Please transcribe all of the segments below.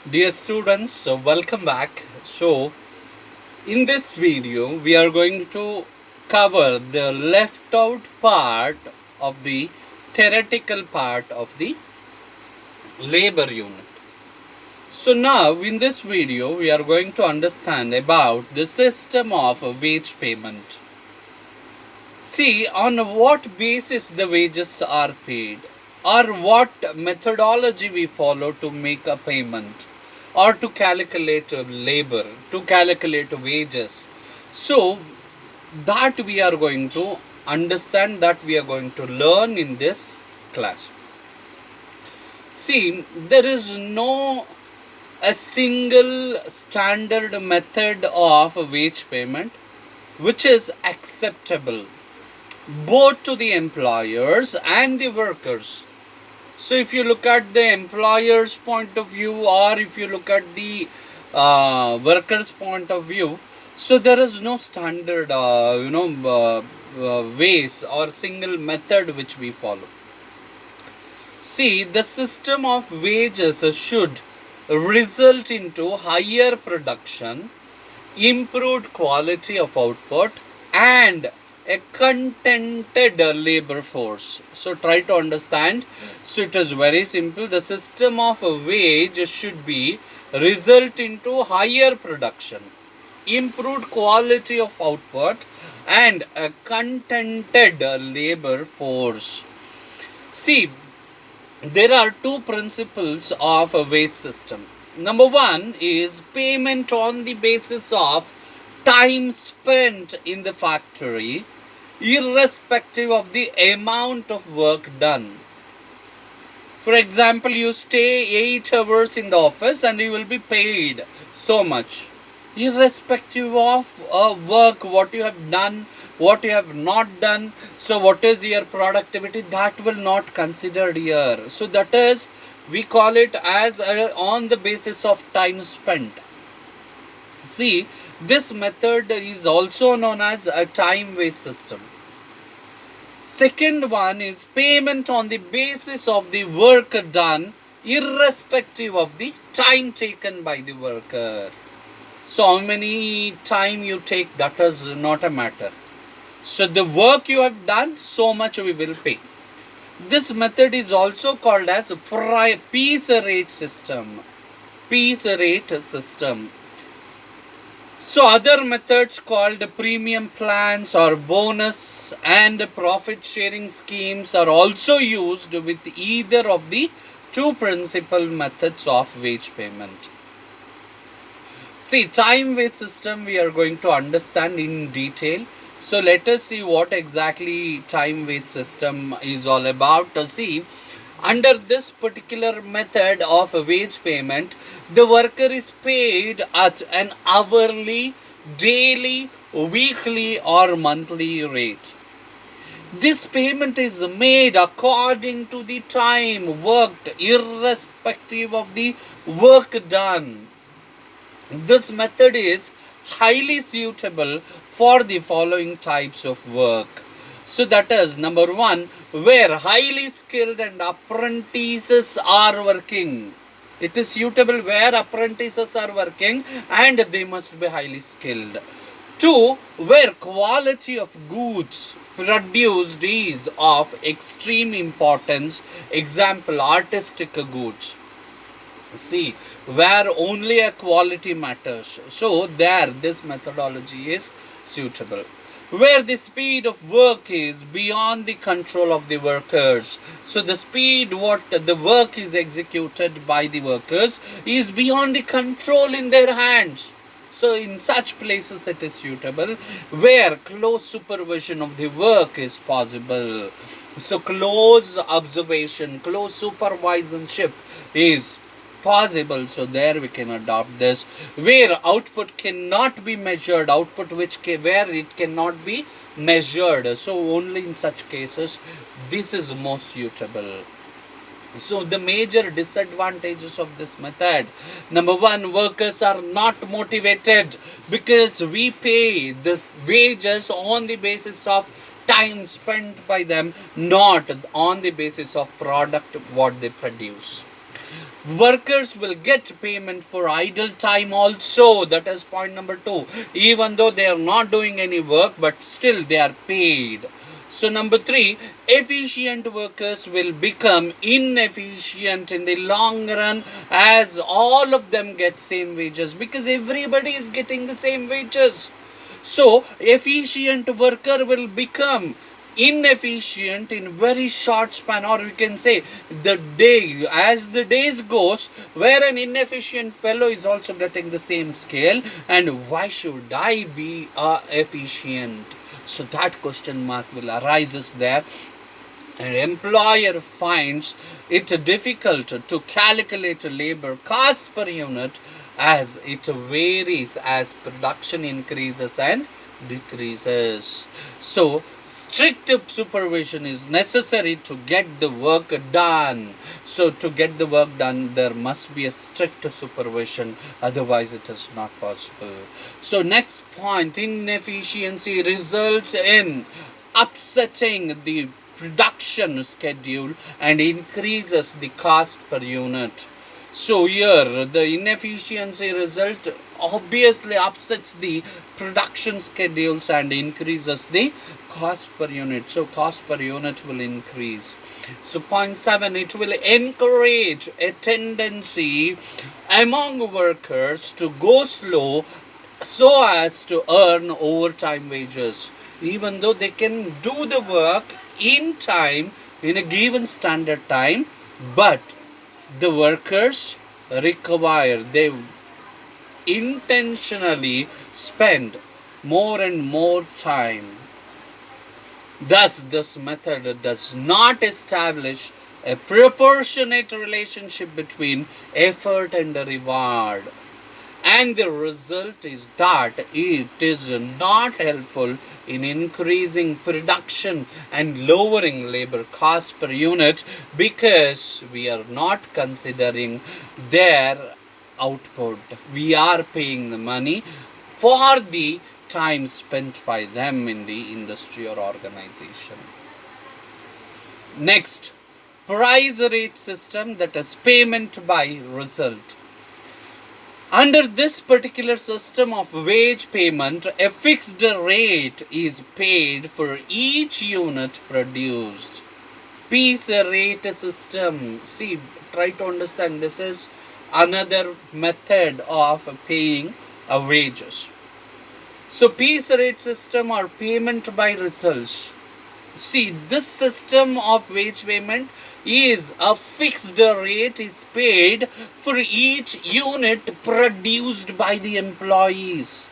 Dear students, welcome back. In this video, we are going to cover the left out part of the theoretical part of the labor unit. So, now in this video, we are going to understand about the system of wage payment. See, on what basis the wages are paid, or what methodology we follow to make a payment, or to calculate labor, to calculate wages. So, that we are going to understand, that we are going to learn in this class. See, there is no a single standard method of wage payment which is acceptable both to the employers and the workers. So if you look at the employer's point of view, or if you look at the workers' point of view, so there is no standard, ways or single method which we follow. See, the system of wages should result into higher production, improved quality of output, and a contented labor force. So try to understand. So it is very simple. The system of a wage should be result into higher production, improved quality of output, and a contented labor force. See, there are two principles of a wage system. Number one is payment on the basis of time spent in the factory, irrespective of the amount of work done. For example, you stay 8 hours in the office and you will be paid so much, irrespective of work, what you have done, what you have not done. So what is your productivity, that will not considered here. So that is, we call it as on the basis of time spent. See, this method is also known as a time wage system. Second one is payment on the basis of the work done, irrespective of the time taken by the worker. So how many time you take, that is not a matter. So the work you have done, so much we will pay. This method is also called as Pisa rate system. Pisa rate system. So other methods called premium plans or bonus and profit sharing schemes are also used with either of the two principal methods of wage payment. See, time wage system we are going to understand in detail. So let us see what exactly time wage system is all about. See, under this particular method of wage payment, the worker is paid at an hourly, daily, weekly or monthly rate. This payment is made according to the time worked, irrespective of the work done. This method is highly suitable for the following types of work. So that is, number one, where highly skilled and apprentices are working. It is suitable where apprentices are working and they must be highly skilled. Two, where quality of goods produced is of extreme importance. Example, artistic goods. See, where only a quality matters. So there, this methodology is suitable. Where the speed of work is beyond the control of the workers. So the speed what the work is executed by the workers is beyond the control in their hands. So in such places it is suitable. Where close supervision of the work is possible. So close observation, close supervisorship is possible. So there we can adopt this. Where output cannot be measured, output where it cannot be measured, so only in such cases this is most suitable. So the major disadvantages of this method: number one, workers are not motivated because we pay the wages on the basis of time spent by them, not on the basis of product what they produce. Workers will get payment for idle time also. That is point number 2. Even though they are not doing any work, but still they are paid. So number 3, efficient workers will become inefficient in the long run as all of them get same wages, because everybody is getting the same wages. So efficient worker will become inefficient in very short span, or we can say the day, as the days goes, where an inefficient fellow is also getting the same scale, and why should I be efficient? So that question mark will arises there. An employer finds it difficult to calculate labor cost per unit as it varies as production increases and decreases. So strict supervision is necessary to get the work done. So to get the work done, there must be a strict supervision, otherwise it is not possible. So next point, inefficiency results in upsetting the production schedule and increases the cost per unit. So here the inefficiency result obviously upsets the production schedules and increases the cost per unit. So cost per unit will increase. So point 7, it will encourage a tendency among workers to go slow so as to earn overtime wages, even though they can do the work in time, in a given standard time, but the workers require, they intentionally spend more and more time. Thus, this method does not establish a proportionate relationship between effort and reward. And the result is that it is not helpful in increasing production and lowering labor cost per unit, because we are not considering their output. We are paying the money for the time spent by them in the industry or organization. Next, price rate system, that is payment by result. Under this particular system of wage payment, a fixed rate is paid for each unit produced. Pisa rate system. See, try to understand, this is another method of paying wages. So Pisa rate system or payment by results. See, this system of wage payment is a fixed rate is paid for each unit produced by the employees.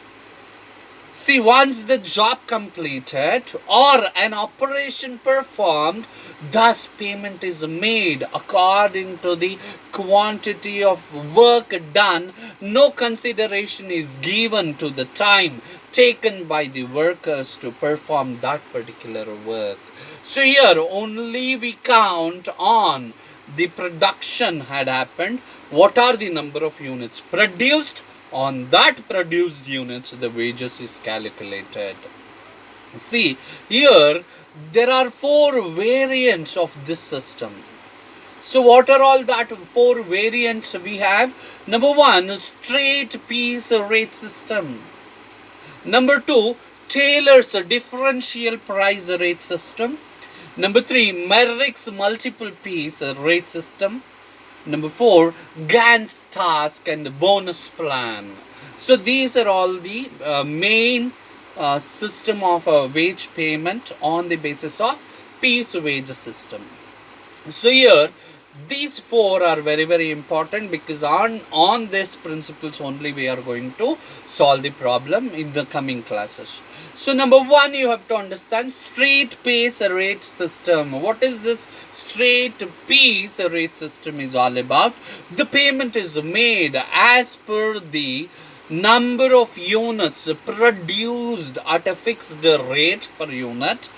See, once the job completed or an operation performed, thus payment is made according to the quantity of work done. No consideration is given to the time taken by the workers to perform that particular work. So here only we count on the production had happened. What are the number of units produced? On that produced units, the wages is calculated. See, here there are 4 variants of this system. So what are all that 4 variants we have? Number 1, straight piece rate system. Number 2, Tailors differential price rate system. Number 3, Merrick's multiple piece rate system. Number 4, Gantt's task and bonus plan. So these are all the main system of wage payment on the basis of piece wage system. So here these 4 are very, very important, because on these principles only we are going to solve the problem in the coming classes. So number 1, you have to understand straight piece rate system. What is this straight piece rate system is all about? The payment is made as per the number of units produced at a fixed rate per unit.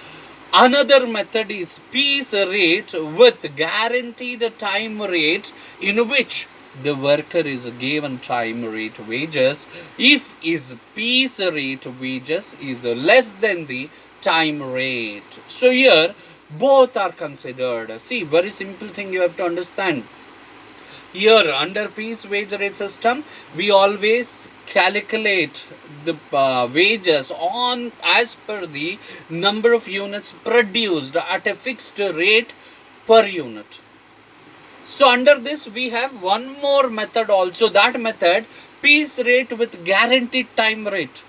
Another method is piece rate with guaranteed time rate, in which the worker is given time rate wages if his piece rate wages is less than the time rate. So here both are considered. See, very simple thing you have to understand. Here, under piece wage rate system, we always calculate the wages on as per the number of units produced at a fixed rate per unit. So under this, we have one more method also. That method, piece rate with guaranteed time rate.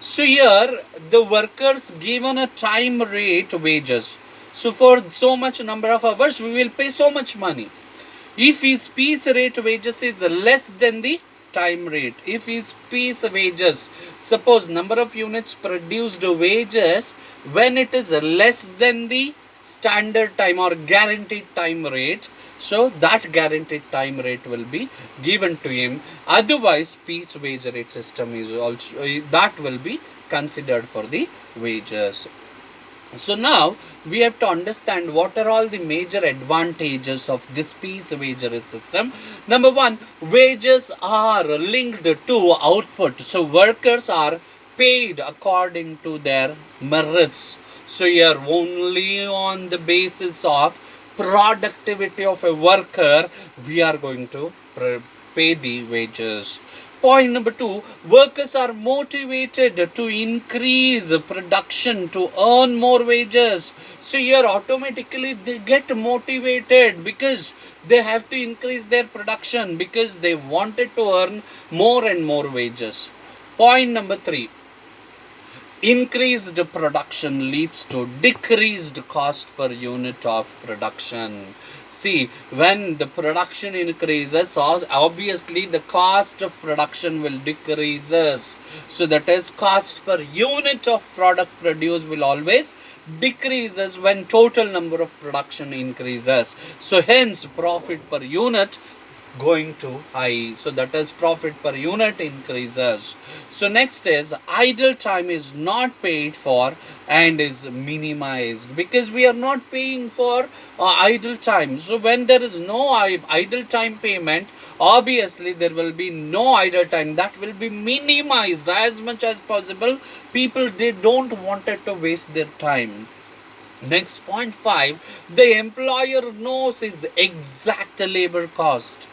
So here, the workers given a time rate wages. So for so much number of hours, we will pay so much money. If his piece rate wages is less than the time rate, if his piece wages, suppose number of units produced wages, when it is less than the standard time or guaranteed time rate, so that guaranteed time rate will be given to him. Otherwise, piece wage rate system is also that will be considered for the wages. So now we have to understand what are all the major advantages of this piece wage rate system. Number one, wages are linked to output. So workers are paid according to their merits. So here only on the basis of productivity of a worker, we are going to pay the wages. Point number two, workers are motivated to increase production to earn more wages. So here automatically they get motivated because they have to increase their production because they wanted to earn more and more wages. Point number three, increased production leads to decreased cost per unit of production. See, when the production increases, obviously the cost of production will decreases. So that is, cost per unit of product produced will always decreases when total number of production increases. So hence profit per unit going to high. So that is, profit per unit increases. So next is, idle time is not paid for and is minimized because we are not paying for idle time. So when there is no idle time payment, obviously there will be no idle time. That will be minimized as much as possible. People, they don't wanted to waste their time. Next, point 5, the employer knows his exact labor cost.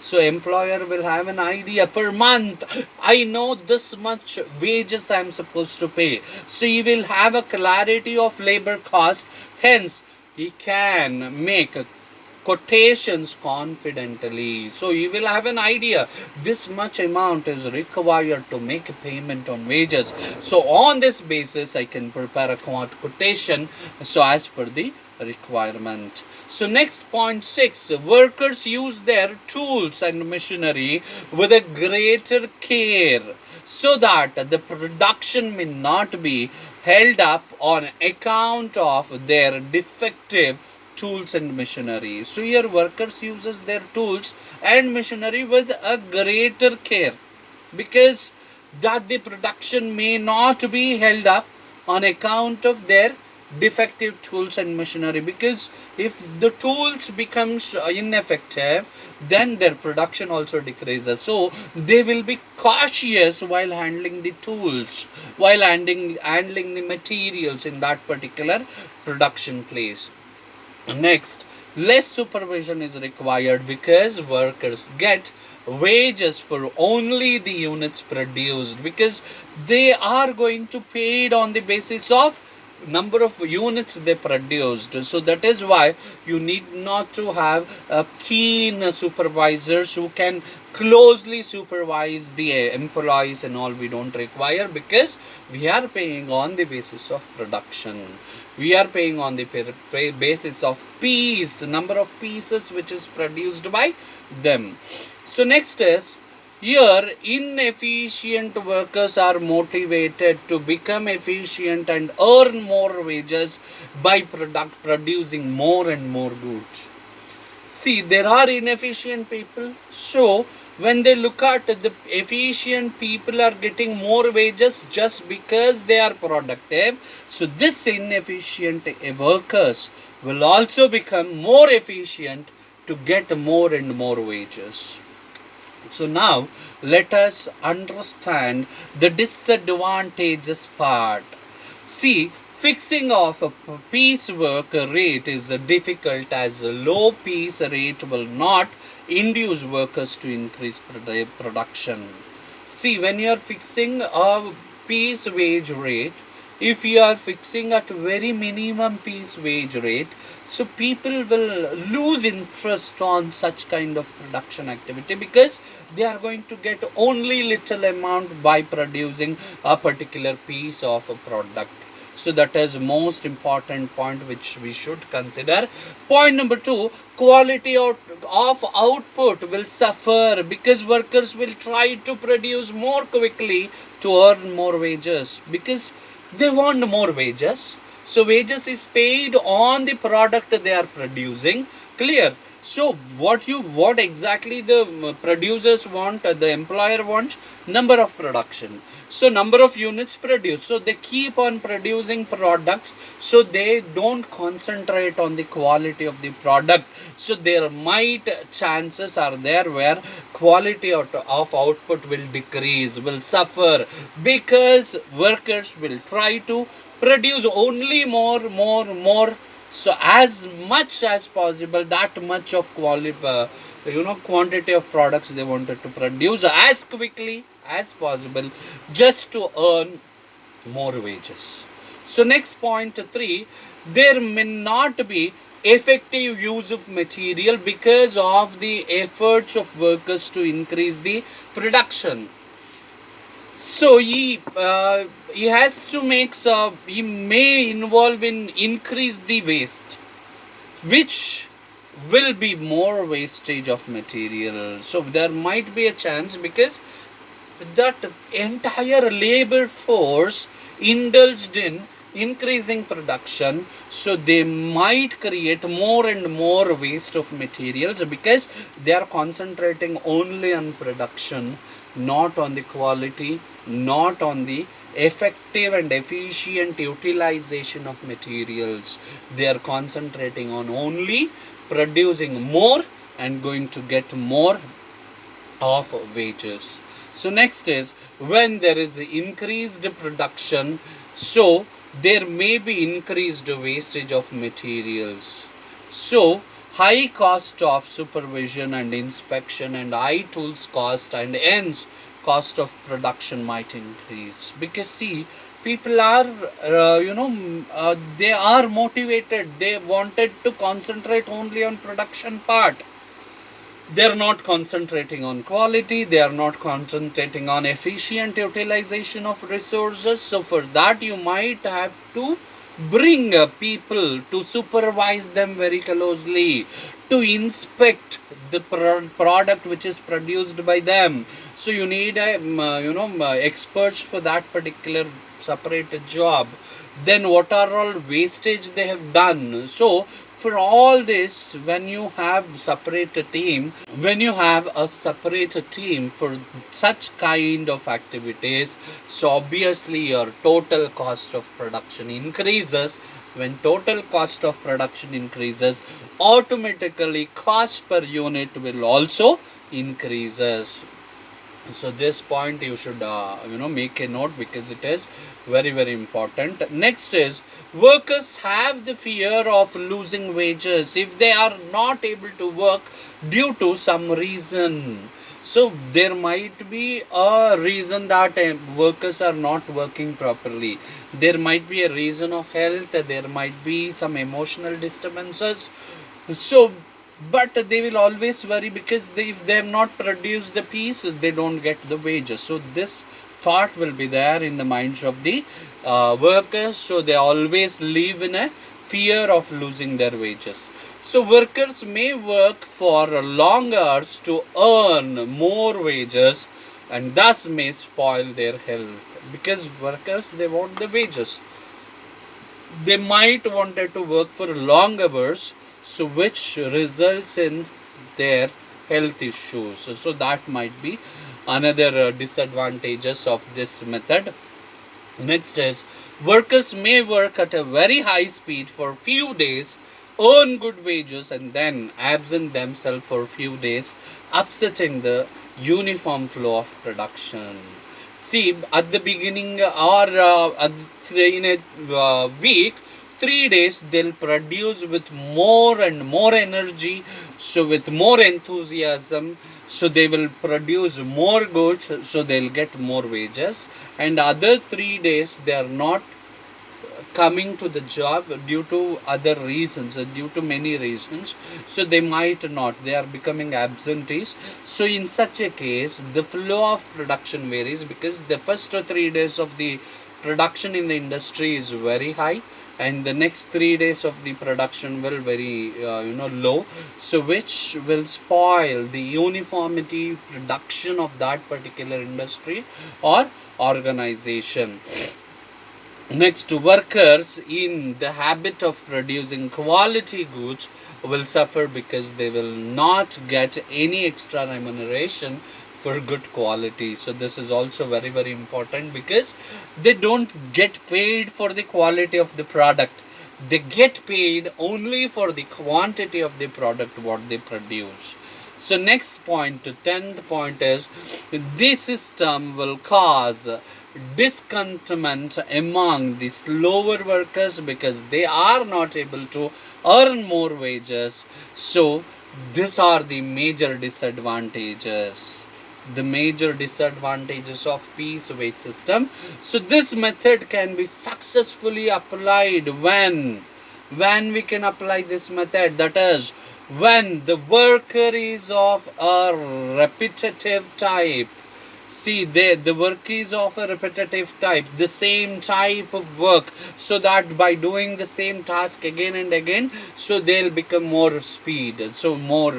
So employer will have an idea per month. I know this much wages I am supposed to pay. So he will have a clarity of labor cost. Hence, he can make quotations confidently. So you will have an idea this much amount is required to make a payment on wages. So on this basis I can prepare a quotation so as per the requirement. So next, point 6, workers use their tools and machinery with a greater care so that the production may not be held up on account of their defective tools and machinery. So here workers uses their tools and machinery with a greater care because that the production may not be held up on account of their defective tools and machinery, because if the tools becomes ineffective, then their production also decreases. So they will be cautious while handling the tools, while handling the materials in that particular production place. Next, less supervision is required because workers get wages for only the units produced, because they are going to pay it on the basis of number of units they produced. So that is why you need not to have keen supervisors who can closely supervise the employees and all. We don't require, because we are paying on the basis of production. We are paying on the basis of number of pieces which is produced by them. So next is, here inefficient workers are motivated to become efficient and earn more wages by producing more and more goods. See, there are inefficient people. So when they look at the efficient people are getting more wages just because they are productive. So this inefficient workers will also become more efficient to get more and more wages. So now let us understand the disadvantages part. See, fixing of a piece work rate is difficult as a low piece rate will not induce workers to increase production. See, when you are fixing a piece wage rate, if you are fixing at very minimum piece wage rate, so people will lose interest on such kind of production activity, because they are going to get only little amount by producing a particular piece of a product. So that is most important point which we should consider. Point number 2, quality of output will suffer, because workers will try to produce more quickly to earn more wages, because they want more wages. So wages is paid on the product they are producing. Clear? So what exactly the producers want, the employer wants? Number of production. So number of units produced. So they keep on producing products. So they don't concentrate on the quality of the product. So there might chances are there where quality of output will decrease, will suffer, because workers will try to produce only more. So as much as possible, that much of quantity of products they wanted to produce as quickly as possible, just to earn more wages. So next point 3, there may not be effective use of material because of the efforts of workers to increase the production. So he has to make, he may involve in increase the waste, which will be more wastage of material. So there might be a chance, because that entire labor force indulged in increasing production, so they might create more and more waste of materials, because they are concentrating only on production, not on the quality, not on the effective and efficient utilization of materials. They are concentrating on only producing more and going to get more of wages. So next is, when there is increased production, so there may be increased wastage of materials. So high cost of supervision and inspection, and high tools cost, and hence cost of production might increase, because see, people are they are motivated, they wanted to concentrate only on production part. They are not concentrating on quality, they are not concentrating on efficient utilization of resources. So for that, you might have to bring people to supervise them very closely, to inspect the product which is produced by them. So you need experts for that particular separate job. Then what are all wastage they have done? So for all this, when you have a separate team for such kind of activities, so obviously your total cost of production increases. When total cost of production increases, automatically cost per unit will also increases. So this point you should make a note, because it is very important. Next is, workers have the fear of losing wages if they are not able to work due to some reason. So there might be a reason that workers are not working properly. There might be a reason of health, there might be some emotional disturbances. So but they will always worry, because if they have not produced the piece, they don't get the wages. So this thought will be there in the minds of the workers. So they always live in a fear of losing their wages. So workers may work for long hours to earn more wages, and thus may spoil their health, because workers, they want the wages. They might wanted to work for long hours, so which results in their health issues. So that might be another disadvantages of this method. Next is, workers may work at a very high speed for few days, earn good wages, and then absent themselves for few days, upsetting the uniform flow of production. See, at the beginning or in a week, 3 days they'll produce with more and more energy. So with more enthusiasm, so they will produce more goods, so they'll get more wages. And other 3 days they are not coming to the job due to other reasons, due to many reasons, so they might not, they are becoming absentees. So in such a case, the flow of production varies, because the first 3 days of the production in the industry is very high, and the next 3 days of the production will very low, so which will spoil the uniformity production of that particular industry or organization. Next, workers in the habit of producing quality goods will suffer, because they will not get any extra remuneration for good quality. So this is also very, very important, because they don't get paid for the quality of the product. They get paid only for the quantity of the product what they produce. So next point, 10th point is, this system will cause discontentment among the slower workers, because they are not able to earn more wages. So these are the major disadvantages. The major disadvantages of piece wage system. So this method can be successfully applied when we can apply this method, that is, when the worker is of a repetitive type. See, the work is of a repetitive type, the same type of work, so that by doing the same task again and again, so they'll become more speed, so more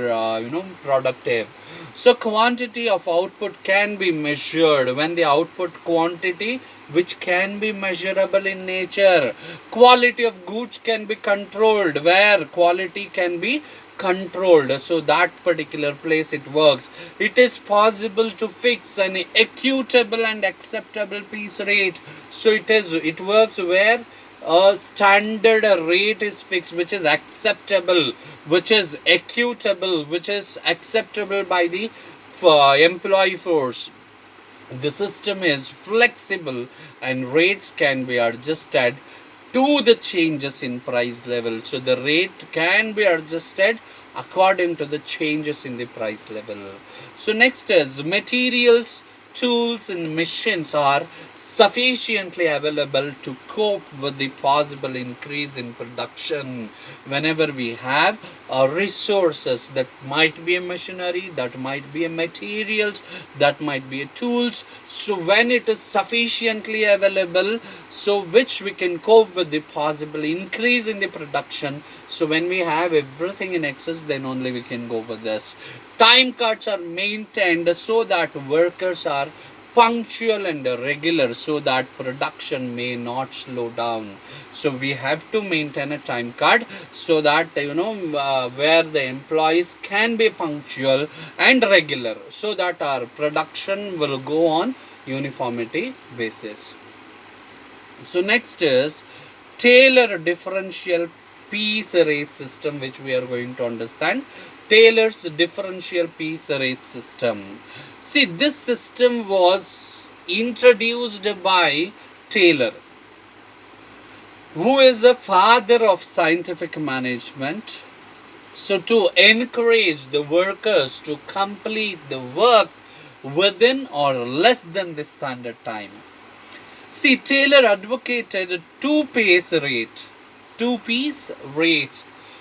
productive. So quantity of output can be measured when the output quantity which can be measurable in nature. Quality of goods can be controlled where quality can be controlled, so that particular place it works. It is possible to fix an equitable and acceptable piece rate. So it works where a standard rate is fixed, which is acceptable, which is equitable, which is acceptable by the employee force. The system is flexible, and rates can be adjusted to the changes in price level. So the rate can be adjusted according to the changes in the price level. So next is, materials, tools and machines are sufficiently available to cope with the possible increase in production. Whenever we have resources, that might be a machinery, that might be a materials, that might be a tools, so when it is sufficiently available, so which we can cope with the possible increase in the production. So when we have everything in excess, then only we can go with this. Time cuts are maintained so that workers are punctual and regular, so that production may not slow down. So we have to maintain a time card, so that where the employees can be punctual and regular, so that our production will go on uniformity basis. So next is Tailor differential piece rate system, which we are going to understand. Tailor's differential piece rate system. See, this system was introduced by Tailor, who is the father of scientific management. So to encourage the workers to complete the work within or less than the standard time. See, Tailor advocated two-piece rate,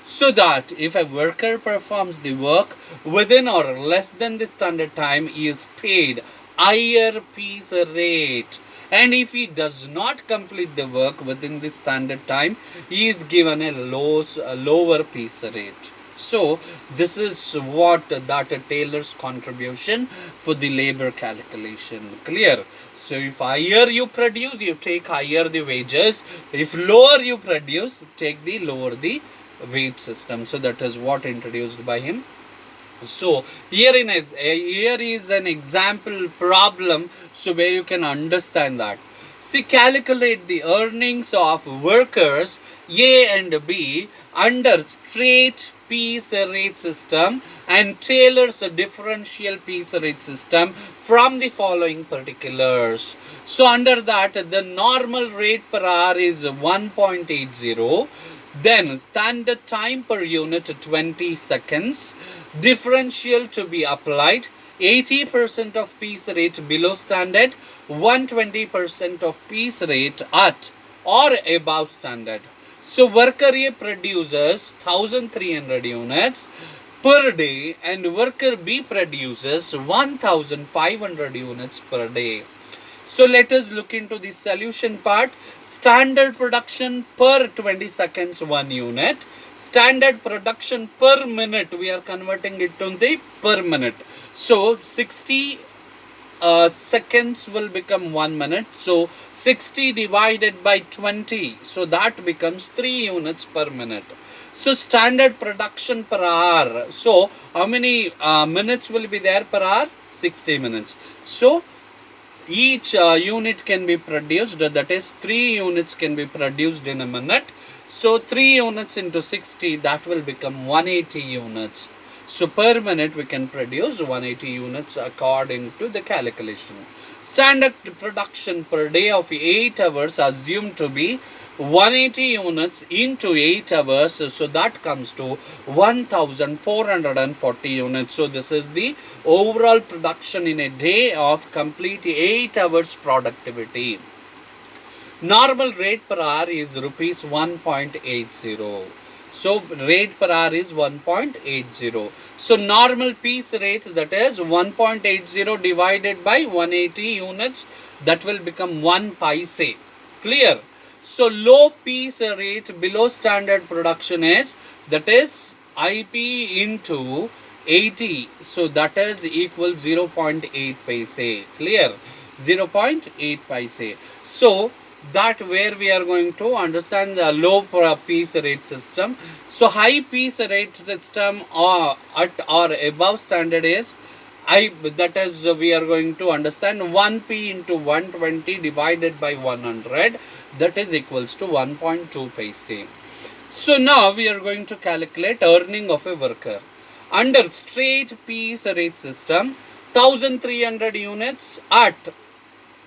so that if a worker performs the work within or less than the standard time, he is paid higher piece rate, and if he does not complete the work within the standard time, he is given a lower piece rate. So this is what that Tailor's contribution for the labor calculation. Clear? So if higher you produce, you take higher the wages. If lower you produce, take the lower the wage system. So that is what introduced by him. So here is an example problem, so where you can understand that. See, calculate the earnings of workers A and B under straight piece rate system and Tailor's differential piece rate system from the following particulars. So under that, the normal rate per hour is 1.80. Then standard time per unit 20 seconds. Differential to be applied. 80% of piece rate below standard, 120% of piece rate at or above standard. So worker A produces 1300 units per day and worker B produces 1500 units per day. So let us look into the solution part. Standard production per 20 seconds 1 unit. Standard production per minute, we are converting it to the per minute. So 60 seconds will become 1 minute. So 60 divided by 20. So that becomes 3 units per minute. So standard production per hour. So how many minutes will be there per hour? 60 minutes. So each unit can be produced, that is 3 units can be produced in a minute. So 3 units into 60, that will become 180 units. So per minute we can produce 180 units according to the calculation. Standard production per day of 8 hours assumed to be 180 units into 8 hours, so that comes to 1440 units. So this is the overall production in a day of complete 8 hours productivity. Normal rate per hour is rupees 1.80. So rate per hour is 1.80. So normal piece rate, that is 1.80 divided by 180 units, that will become 1 paise. Clear? So low piece rate below standard production is, that is IP into 80. So that is equal 0.8 paise. Clear? 0.8 paise. So that where we are going to understand the low piece rate system. So high piece rate system or at or above standard is that is we are going to understand 1p into 120 divided by 100, that is equals to 1.2 paise. So now we are going to calculate earning of a worker. Under straight piece rate system, 1300 units at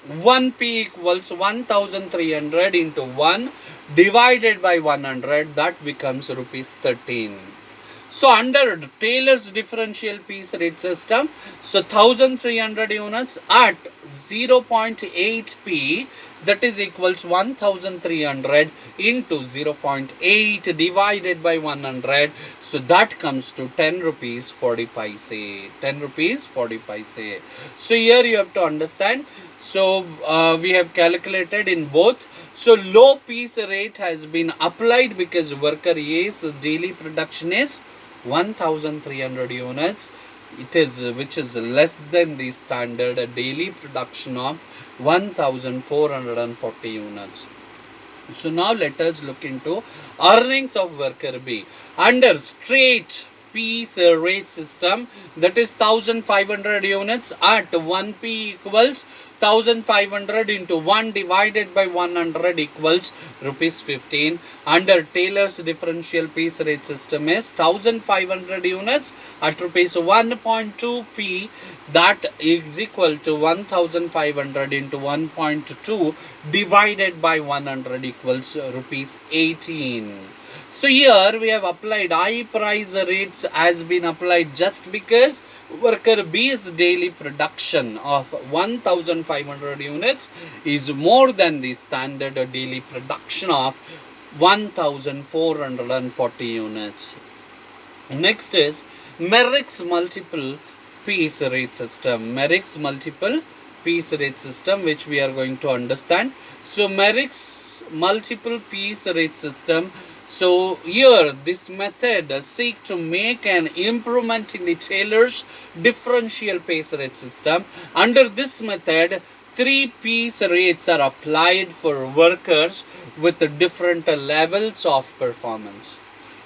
1p equals 1300 into 1 divided by 100, that becomes rupees 13. So under Tailors differential piece rate system, so 1300 units at 0.8p, that is equals 1300 into 0.8 divided by 100. So that comes to 10 rupees 40 paise. 10 rupees 40 paise. So here you have to understand. So we have calculated in both. So low piece rate has been applied because worker A's daily production is 1300 units. It is which is less than the standard daily production of 1440 units. So now let us look into earnings of worker B. Under straight piece rate system, that is 1500 units at 1p equals 1500 into 1 divided by 100 equals rupees 15. Under Tailors differential piece rate system is 1500 units at rupees 1.2p, that is equal to 1500 into 1.2 divided by 100 equals rupees 18. So here we have applied high price rates has been applied just because worker B's daily production of 1500 units is more than the standard daily production of 1440 units. Next is Merrick's multiple piece rate system. Merrick's multiple piece rate system, which we are going to understand. So Merrick's multiple piece rate system. So here this method seek to make an improvement in the Tailors differential piece rate system. Under this method, 3 piece rates are applied for workers with different levels of performance.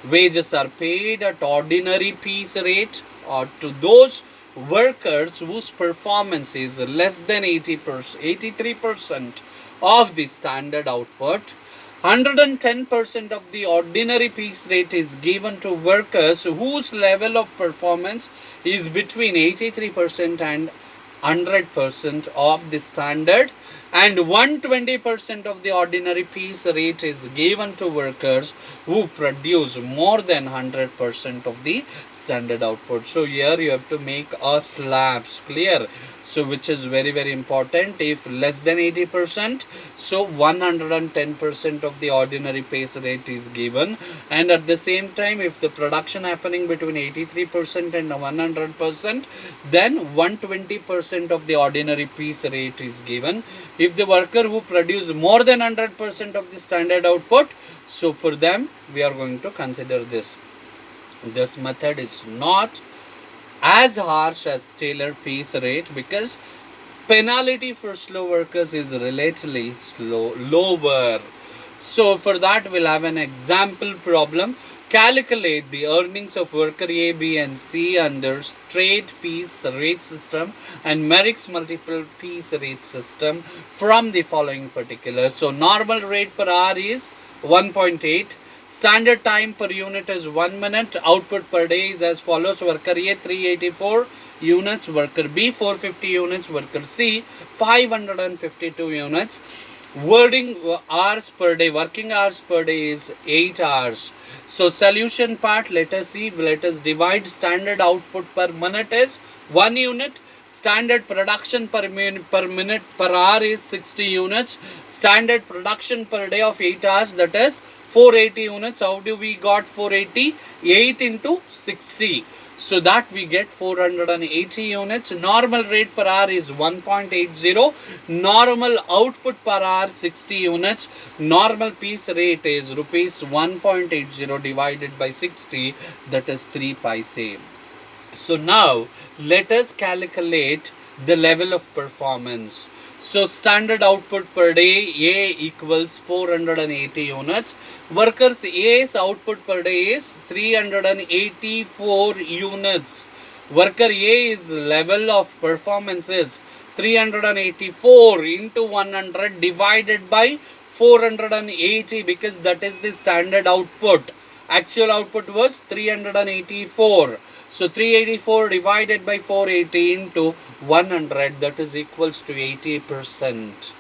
Wages are paid at ordinary piece rate or to those workers whose performance is less than 83% of the standard output. 110% of the ordinary piece rate is given to workers whose level of performance is between 83% and 100% of the standard. and 120% of the ordinary piece rate is given to workers who produce more than 100% of the standard output. So here you have to make a slabs, clear? So which is very very important. If less than 80%, so 110% of the ordinary pace rate is given, and at the same time if the production happening between 83% and 100%, then 120% of the ordinary piece rate is given. If the worker who produce more than 100% of the standard output, so for them we are going to consider this. This method is not as harsh as Tailor piece rate, because penalty for slow workers is relatively lower. So for that we'll have an example problem. Calculate the earnings of worker A, B and C under straight piece rate system and Merrick's multiple piece rate system from the following particulars. So normal rate per hour is 1.8. Standard time per unit is 1 minute. Output per day is as follows. Worker A 384 units, worker B 450 units, worker C 552 units. Working hours per day is 8 hours. So solution part, let us see. Let us divide. Standard output per minute is 1 unit. Standard production per minute per hour is 60 units. Standard production per day of 8 hours, that is 480 units. How do we got 480? 8 into 60. So that we get 480 units. Normal rate per hour is 1.80. Normal output per hour 60 units. Normal piece rate is rupees 1.80 divided by 60, that is 3 paise. So now let us calculate the level of performance. So standard output per day A equals 480 units. Workers A's output per day is 384 units. Worker A's level of performance is 384 into 100 divided by 480, because that is the standard output. Actual output was 384. So 384 divided by 480 into 100, that is equals to 80%.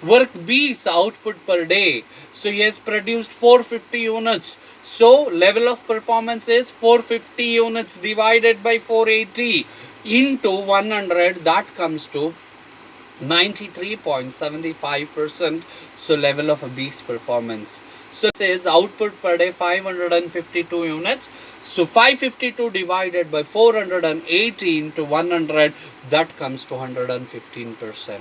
Work B's output per day. So he has produced 450 units. So level of performance is 450 units divided by 480 into 100, that comes to 93.75%. So level of B's performance. So it says output per day 552 units. So 552 divided by 480 into 100, that comes to 115%.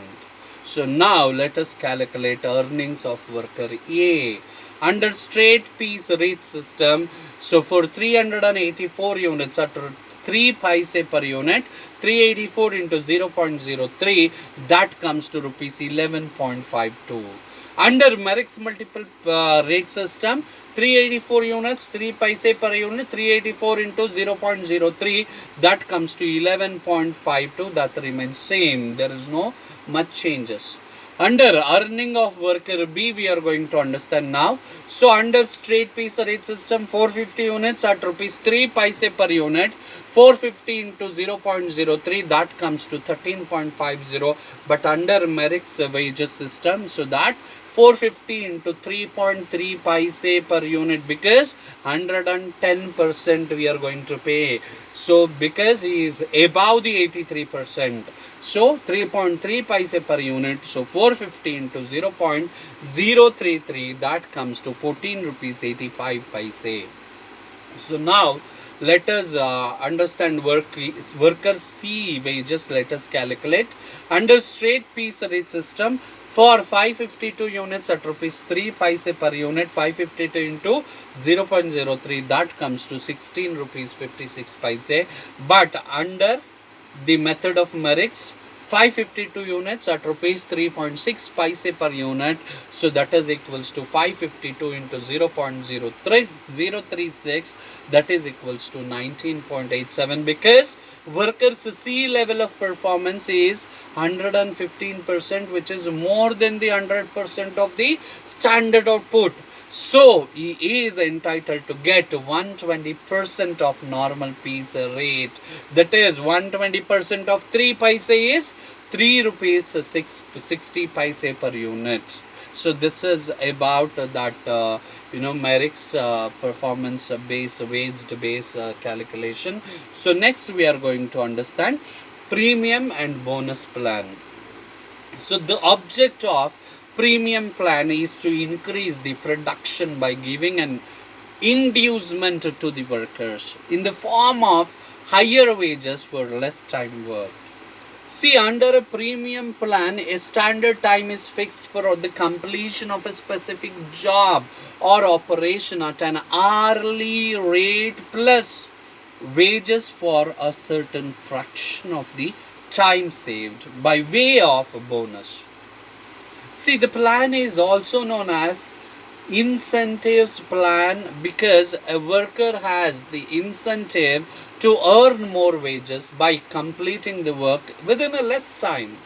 So now let us calculate earnings of worker A. Under straight piece rate system, so for 384 units at 3 paise per unit, 384 into 0.03, that comes to rupees 11.52. Under Merrick's multiple rate system, 384 units, 3 paise per unit, 384 into 0.03, that comes to 11.52, that remains same. There is no much changes. Under earning of worker B, we are going to understand now. So under straight piece rate system, 450 units at rupees 3 paise per unit, 450 into 0.03, that comes to 13.50. But under Merrick's wages system, so that 450 into 3.3 paise per unit, because 110% we are going to pay. So because he is above the 83%, so 3.3 paise per unit, so 450 into 0.033, that comes to 14 rupees 85 paise. So now let us understand worker C wages. Let us calculate. Under straight piece rate system, for 552 units at rupees 3 paise per unit, 552 into 0.03, that comes to 16 rupees 56 paise. But under the method of Merrick's, 552 units at rupees 3.6 paise per unit, so that is equals to 552 into 0.036, that is equals to 19.87, because workers C level of performance is 115%, which is more than the 100% of the standard output. So he is entitled to get 120% of normal Pisa rate. That is 120% of 3 paise is 3 rupees 60 paise per unit. So this is about that Merrick's performance base waged base calculation. So next we are going to understand premium and bonus plan. So the object of premium plan is to increase the production by giving an inducement to the workers in the form of higher wages for less time worked. See, under a premium plan, a standard time is fixed for the completion of a specific job or operation at an hourly rate plus wages for a certain fraction of the time saved by way of a bonus. See, the plan is also known as incentives plan because a worker has the incentive to earn more wages by completing the work within a less time.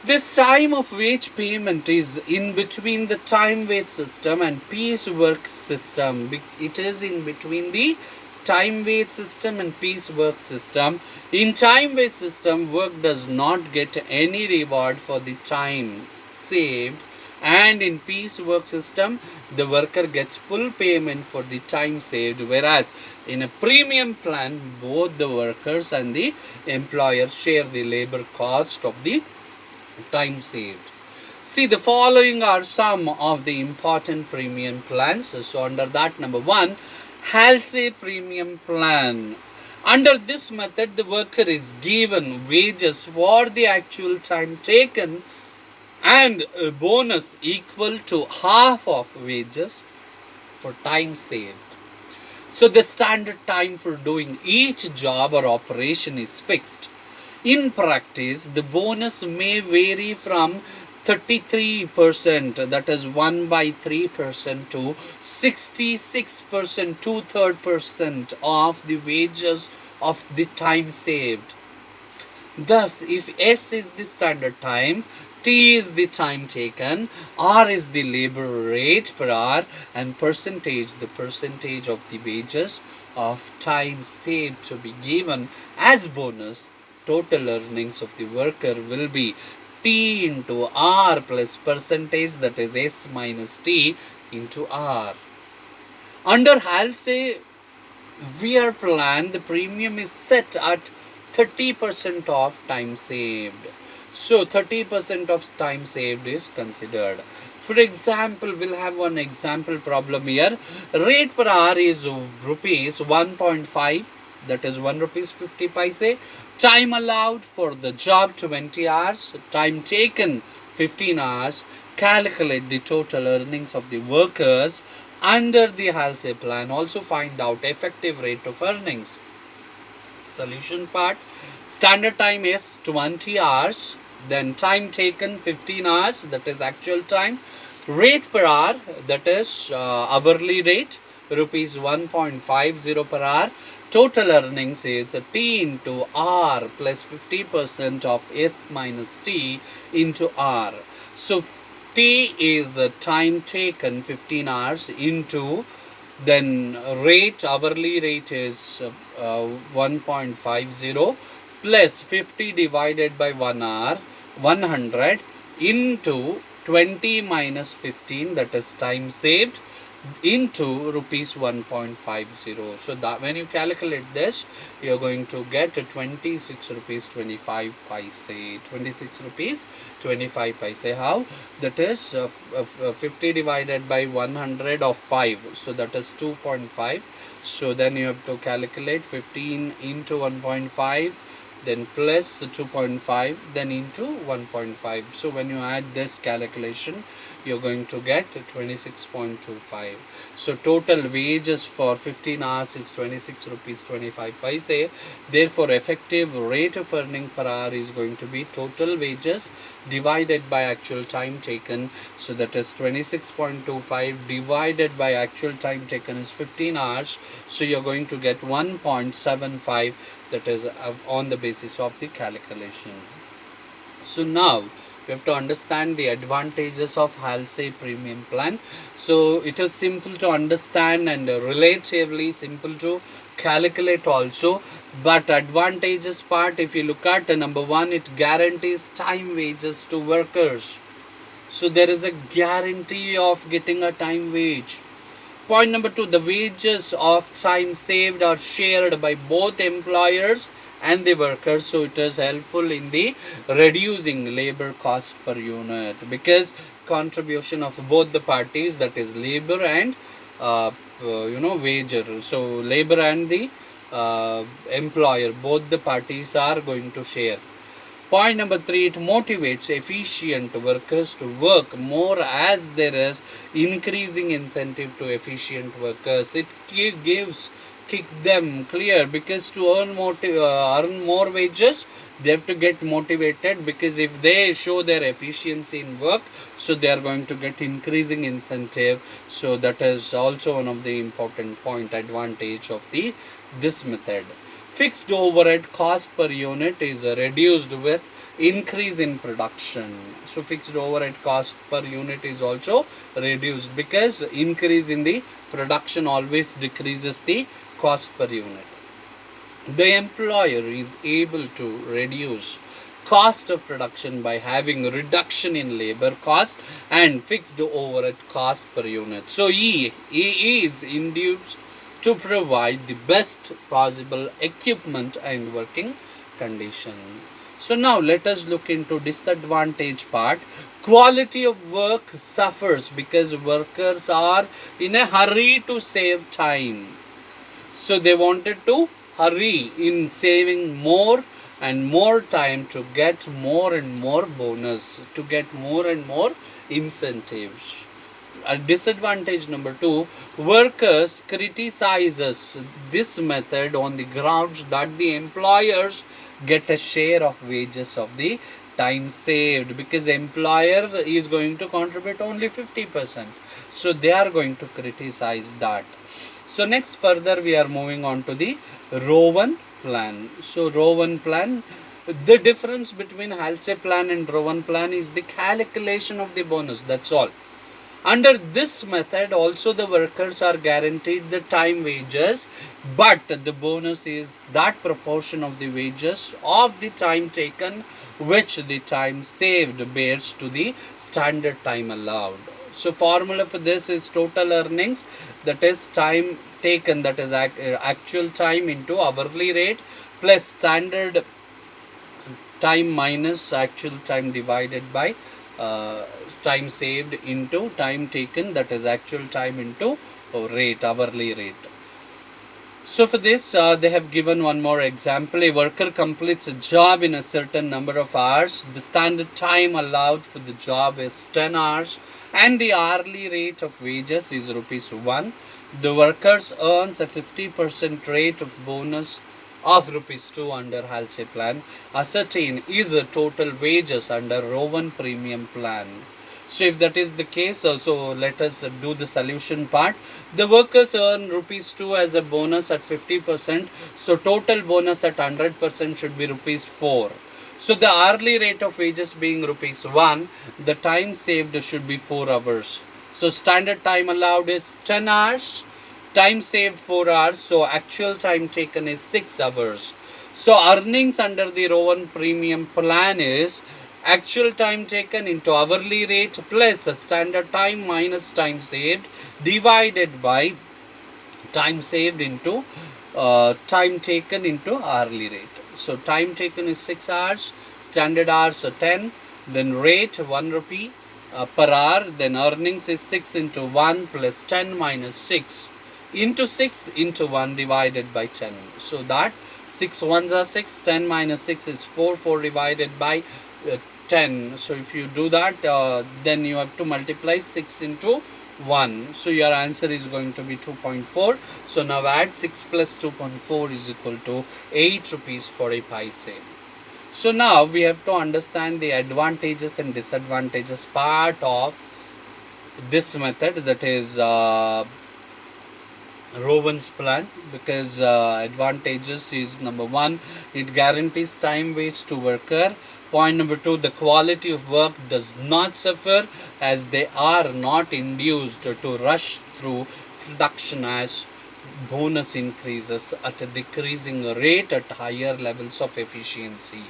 This time of wage payment is in between the time wage system and piece work system. It is in between the time wage system and piece work system. In time wage system, work does not get any reward for the time saved, and in piece work system the worker gets full payment for the time saved, whereas in a premium plan both the workers and the employer share the labor cost of the time saved. See, the following are some of the important premium plans. So under that, number one, Halsey premium plan. Under this method, the worker is given wages for the actual time taken and a bonus equal to half of wages for time saved. So the standard time for doing each job or operation is fixed. In practice, the bonus may vary from 33%, that is 1 by 3%, to 66%, 2/3% of the wages of the time saved. Thus, if S is the standard time, T is the time taken, R is the labor rate per hour, and the percentage of the wages of time saved to be given as bonus, total earnings of the worker will be T into R plus percentage, that is S minus T into R. Under Halsey Weir plan, the premium is set at 30% of time saved. So 30% of time saved is considered. For example, we'll have one example problem here. Rate per hour is rupees 1.5, that is 1 rupees 50 paise. Time allowed for the job 20 hours. Time taken 15 hours. Calculate the total earnings of the workers under the Halsey plan. Also find out effective rate of earnings. Solution part. Standard time is 20 hours. Then time taken 15 hours, that is actual time. Rate per hour, that is hourly rate, rupees 1.50 per hour. Total earnings is T into R plus 50% of S minus T into R. So T is time taken 15 hours into, then rate, hourly rate is 1.50 plus 50 divided by 1 hour, 100 into 20 minus 15, that is time saved, into rupees 1.50. So that when you calculate this, you are going to get 26 rupees 25 paise. 26 rupees 25 paise. How? That is 50 divided by 100 of 5. So that is 2.5. So then you have to calculate 15 into 1.5, then plus 2.5, then into 1.5. So when you add this calculation, you're going to get 26.25. So total wages for 15 hours is 26 rupees 25 paise. Therefore, effective rate of earning per hour is going to be total wages divided by actual time taken. So that is 26.25 divided by actual time taken is 15 hours. So you're going to get 1.75, that is on the basis of the calculation. So now You have to understand the advantages of Halsey premium plan. So it is simple to understand and relatively simple to calculate also. But advantages part, if you look at number one, it guarantees time wages to workers. So there is a guarantee of getting a time wage. Point number two, the wages of time saved are shared by both employers and the workers. So it is helpful in the reducing labor cost per unit, because contribution of both the parties, that is labor and wager. So labor and the employer, both the parties are going to share. Point number three, it motivates efficient workers to work more as there is increasing incentive to efficient workers. It kick them clear, because to earn more wages, they have to get motivated, because if they show their efficiency in work, so they are going to get increasing incentive. So that is also one of the important point advantage of this method. Fixed overhead cost per unit is reduced with increase in production. So fixed overhead cost per unit is also reduced, because increase in the production always decreases the cost per unit. The employer is able to reduce cost of production by having reduction in labor cost and fixed overhead cost per unit. So E is induced to provide the best possible equipment and working condition. So now let us look into disadvantage part. Quality of work suffers because workers are in a hurry to save time. So they wanted to hurry in saving more and more time to get more and more bonus, to get more and more incentives. A disadvantage number two, workers criticizes this method on the grounds that the employers get a share of wages of the time saved, because employer is going to contribute only 50%. So they are going to criticize that. So next further we are moving on to the Rowan plan. So Rowan plan, the difference between Halsey plan and Rowan plan is the calculation of the bonus, that's all. Under this method also the workers are guaranteed the time wages, but the bonus is that proportion of the wages of the time taken which the time saved bears to the standard time allowed. So formula for this is total earnings, that is time taken, that is actual time into hourly rate, plus standard time minus actual time divided by time saved into time taken, that is actual time into rate, hourly rate. So for this they have given one more example. A worker completes a job in a certain number of hours. The standard time allowed for the job is 10 hours and the hourly rate of wages is ₹1. The workers earns a 50% rate of bonus of ₹2 under Halsey plan. Ascertain is a total wages under Rowan premium plan. So if that is the case, so let us do the solution part. The workers earn ₹2 as a bonus at 50%. So total bonus at 100% should be ₹4. So the hourly rate of wages being ₹1, the time saved should be 4 hours. So standard time allowed is 10 hours. Time saved 4 hours. So actual time taken is 6 hours. So earnings under the Rowan premium plan is actual time taken into hourly rate plus standard time minus time saved divided by time saved into time taken into hourly rate. So time taken is 6 hours, standard hours are 10, then rate ₹1 per hour, then earnings is 6 into 1 plus 10 minus 6 into 6 into 1 divided by 10. So that 6 ones are 6, 10 minus 6 is 4, 4 divided by 10. So if you do that, then you have to multiply 6 into 1. So your answer is going to be 2.4. So now add 6 plus 2.4 is equal to ₹8.40. So now we have to understand the advantages and disadvantages part of this method, that is Rowan's plan, because advantages is number one, it guarantees time wage to worker. Point number 2, the quality of work does not suffer as they are not induced to rush through production as bonus increases at a decreasing rate at higher levels of efficiency.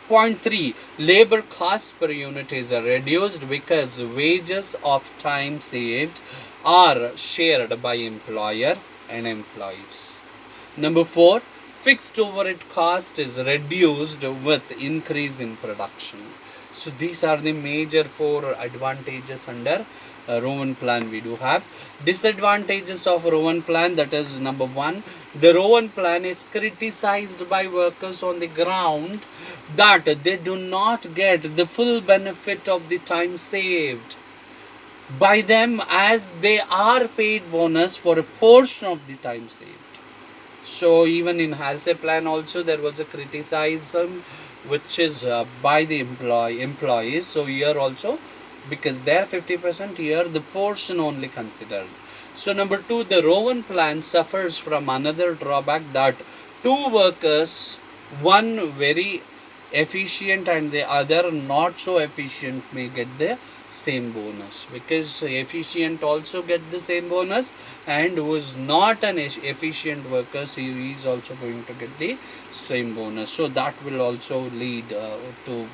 Point 3, labor cost per unit is reduced because wages of time saved are shared by employer and employees. Number 4, fixed overhead cost is reduced with increase in production. So these are the major 4 advantages under Rowan plan we do have. Disadvantages of Rowan plan, that is number 1, the Rowan plan is criticized by workers on the ground that they do not get the full benefit of the time saved by them as they are paid bonus for a portion of the time saved. So even in Halsey plan also there was a criticism which is by the employees. So here also, because they are 50%, here the portion only considered. So number 2, the Rowan plan suffers from another drawback that 2 workers, one very efficient and the other not so efficient, may get the same bonus, because efficient also get the same bonus, and who is not an efficient worker, he is also going to get the same bonus. So that will also lead to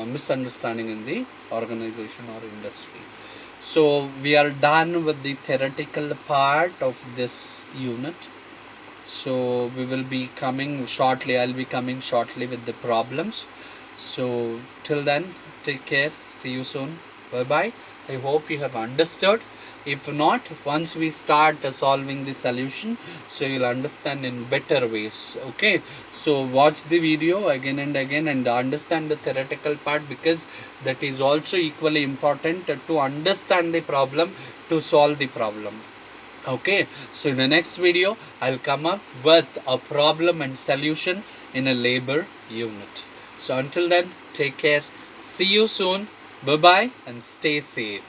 misunderstanding in the organization or industry. So we are done with the theoretical part of this unit. So we will be coming shortly, I'll be coming shortly with the problems. So till then, take care, see you soon, bye bye. I hope you have understood. If not, once we start solving the solution, so you'll understand in better ways. Okay, so watch the video again and again and understand the theoretical part, because that is also equally important to understand the problem, to solve the problem. Okay, so in the next video I'll come up with a problem and solution in a labor unit. So until then, take care, see you soon, bye bye, and stay safe.